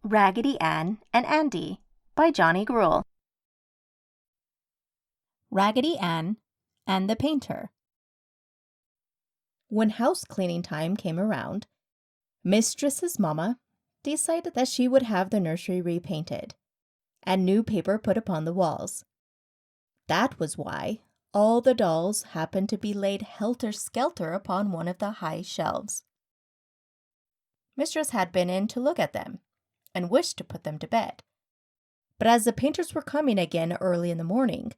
Raggedy Ann and Andy by Johnny Gruelle. Raggedy Ann and the Painter. When house cleaning time came around, Mistress's mama decided that she would have the nursery repainted and new paper put upon the walls. That was why all the dolls happened to be laid helter-skelter upon one of the high shelves. Mistress had been in to look at them and wished to put them to bed. But as the painters were coming again early in the morning,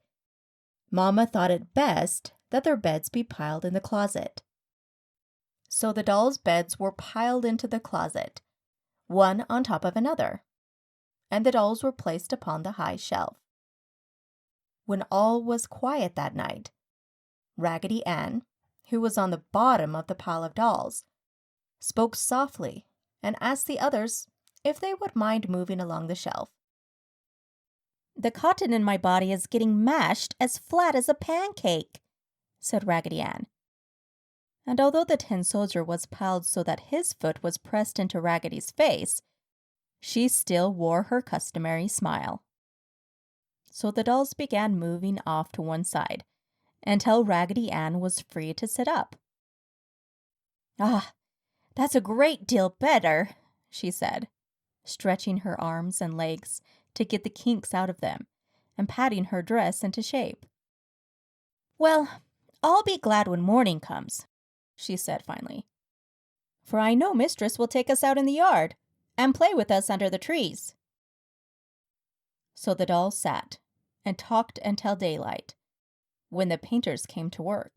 Mama thought it best that their beds be piled in the closet. So the dolls' beds were piled into the closet, one on top of another, and the dolls were placed upon the high shelf. When all was quiet that night, Raggedy Ann, who was on the bottom of the pile of dolls, spoke softly and asked the others if they would mind moving along the shelf. "The cotton in my body is getting mashed as flat as a pancake," said Raggedy Ann. And although the tin soldier was piled so that his foot was pressed into Raggedy's face, she still wore her customary smile. So the dolls began moving off to one side until Raggedy Ann was free to sit up. "Ah, that's a great deal better," she said, stretching her arms and legs to get the kinks out of them and patting her dress into shape. "Well, I'll be glad when morning comes," she said finally, "for I know Mistress will take us out in the yard and play with us under the trees." So the dolls sat and talked until daylight, when the painters came to work.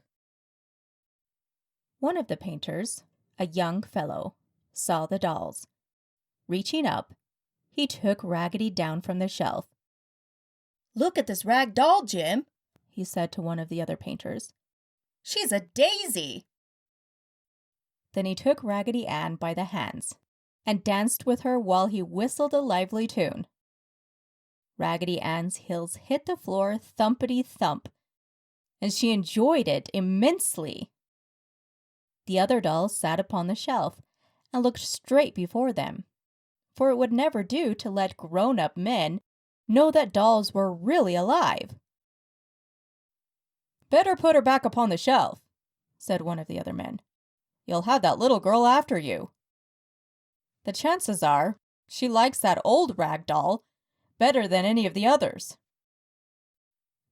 One of the painters, a young fellow, saw the dolls. Reaching up, he took Raggedy down from the shelf. "Look at this rag doll, Jim," he said to one of the other painters. "She's a daisy." Then he took Raggedy Ann by the hands and danced with her while he whistled a lively tune. Raggedy Ann's heels hit the floor thumpity-thump, and she enjoyed it immensely. The other dolls sat upon the shelf and looked straight before them, for it would never do to let grown-up men know that dolls were really alive. "Better put her back upon the shelf," said one of the other men. "You'll have that little girl after you. The chances are she likes that old rag doll better than any of the others."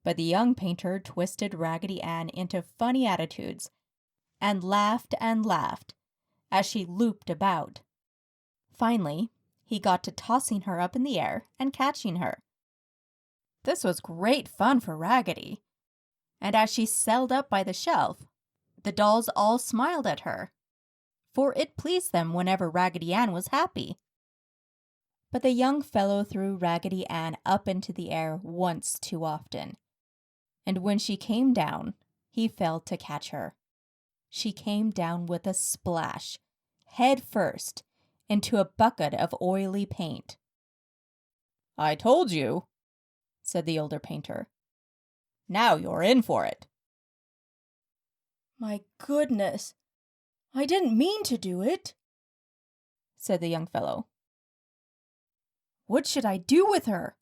But the young painter twisted Raggedy Ann into funny attitudes and laughed as she looped about. Finally, he got to tossing her up in the air and catching her. This was great fun for Raggedy, and as she sailed up by the shelf, the dolls all smiled at her, for it pleased them whenever Raggedy Ann was happy. But the young fellow threw Raggedy Ann up into the air once too often, and when she came down, he failed to catch her. She came down with a splash, head first, into a bucket of oily paint. "I told you," said the older painter. "Now you're in for it." "My goodness, I didn't mean to do it," said the young fellow. "What should I do with her?"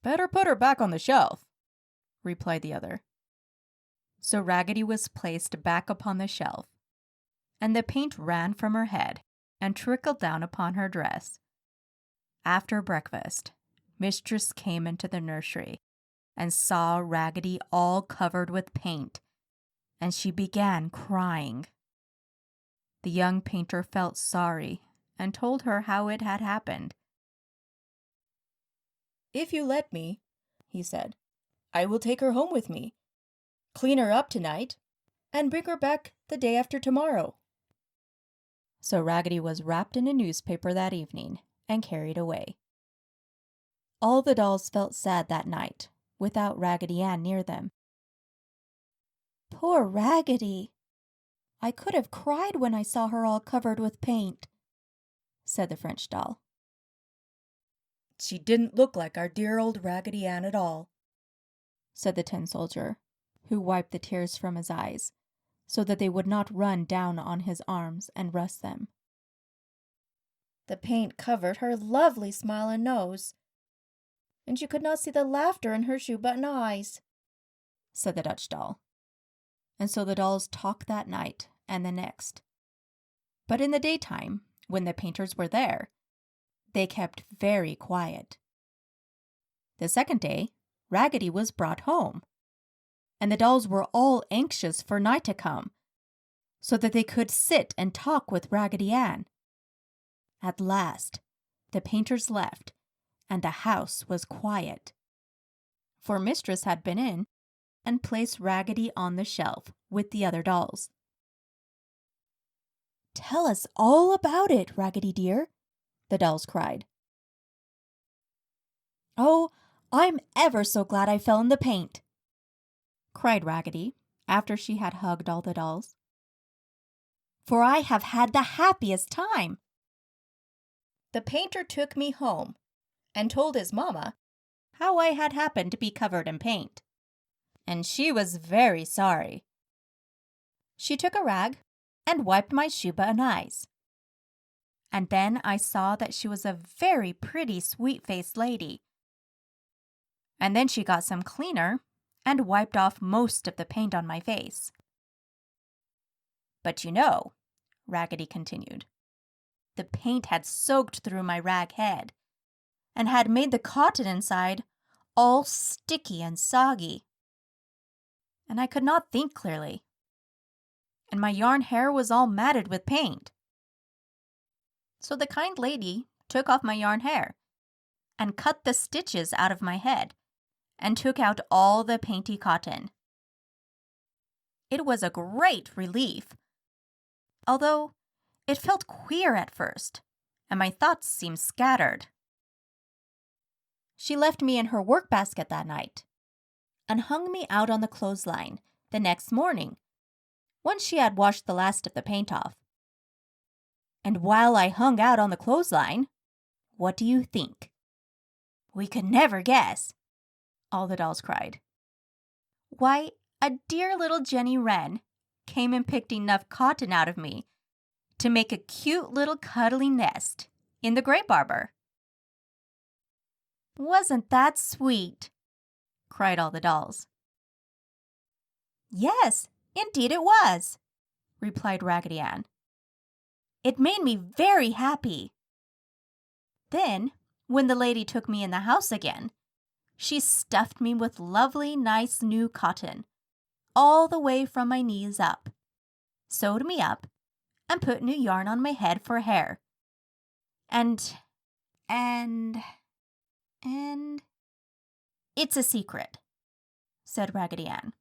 "Better put her back on the shelf," replied the other. So Raggedy was placed back upon the shelf, and the paint ran from her head and trickled down upon her dress. After breakfast, Mistress came into the nursery and saw Raggedy all covered with paint, and she began crying. The young painter felt sorry and told her how it had happened. "If you let me," he said, "I will take her home with me, clean her up tonight, and bring her back the day after tomorrow." So Raggedy was wrapped in a newspaper that evening and carried away. All the dolls felt sad that night, without Raggedy Ann near them. "Poor Raggedy! I could have cried when I saw her all covered with paint," said the French doll. "She didn't look like our dear old Raggedy Ann at all," said the tin soldier, who wiped the tears from his eyes so that they would not run down on his arms and rust them. The paint covered her lovely smile and nose, and you could not see the laughter in her shoe-button eyes," said the Dutch doll. And so the dolls talked that night and the next. But in the daytime, when the painters were there, they kept very quiet. The second day, Raggedy was brought home, and the dolls were all anxious for night to come, so that they could sit and talk with Raggedy Ann. At last, the painters left, and the house was quiet. For Mistress had been in and placed Raggedy on the shelf with the other dolls. "Tell us all about it, Raggedy dear," the dolls cried. "Oh, I'm ever so glad I fell in the paint," cried Raggedy after she had hugged all the dolls. "For I have had the happiest time. The painter took me home and told his mama how I had happened to be covered in paint, and she was very sorry. She took a rag and wiped my shoe-button eyes. And then I saw that she was a very pretty, sweet-faced lady. And then she got some cleaner and wiped off most of the paint on my face. But you know," Raggedy continued, "the paint had soaked through my rag head and had made the cotton inside all sticky and soggy. And I could not think clearly. And my yarn hair was all matted with paint. So the kind lady took off my yarn hair and cut the stitches out of my head and took out all the painty cotton. It was a great relief, although it felt queer at first, and my thoughts seemed scattered. She left me in her work basket that night and hung me out on the clothesline the next morning, once she had washed the last of the paint off. And while I hung out on the clothesline, what do you think? We could never guess," all the dolls cried. "Why, a dear little Jenny Wren came and picked enough cotton out of me to make a cute little cuddly nest in the grape arbor." "Wasn't that sweet?" cried all the dolls. "Yes, indeed it was," replied Raggedy Ann. "It made me very happy. Then, when the lady took me in the house again, she stuffed me with lovely, nice new cotton, all the way from my knees up, sewed me up, and put new yarn on my head for hair. And, it's a secret," said Raggedy Ann.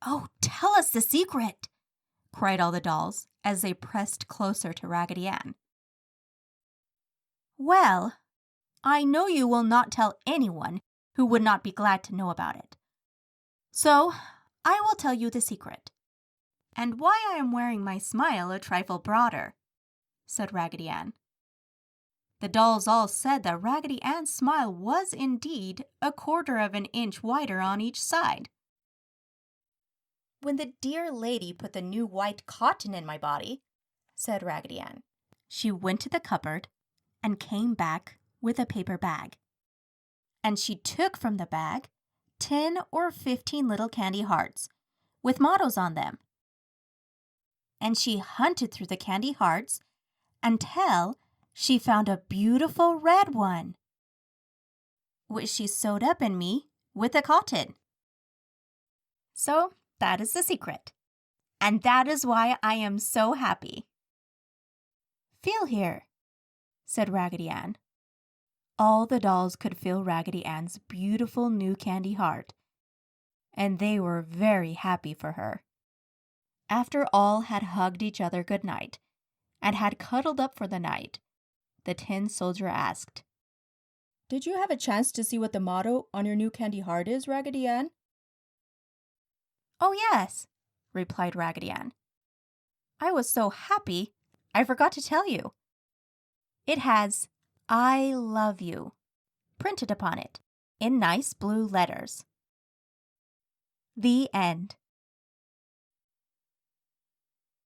"Oh, tell us the secret!" cried all the dolls as they pressed closer to Raggedy Ann. "Well, I know you will not tell anyone who would not be glad to know about it. So, I will tell you the secret, and why I am wearing my smile a trifle broader," said Raggedy Ann. The dolls all said that Raggedy Ann's smile was indeed a 1/4 of an inch wider on each side. "When the dear lady put the new white cotton in my body," said Raggedy Ann, "she went to the cupboard and came back with a paper bag. And she took from the bag 10 or 15 little candy hearts with mottos on them. And she hunted through the candy hearts until she found a beautiful red one, which she sewed up in me with the cotton. So that is the secret, and that is why I am so happy." "Feel here," said Raggedy Ann. All the dolls could feel Raggedy Ann's beautiful new candy heart, and they were very happy for her. After all had hugged each other good night and had cuddled up for the night, the tin soldier asked, "Did you have a chance to see what the motto on your new candy heart is, Raggedy Ann?" "Oh, yes," replied Raggedy Ann. "I was so happy, I forgot to tell you. It has 'I love you' printed upon it in nice blue letters." The end.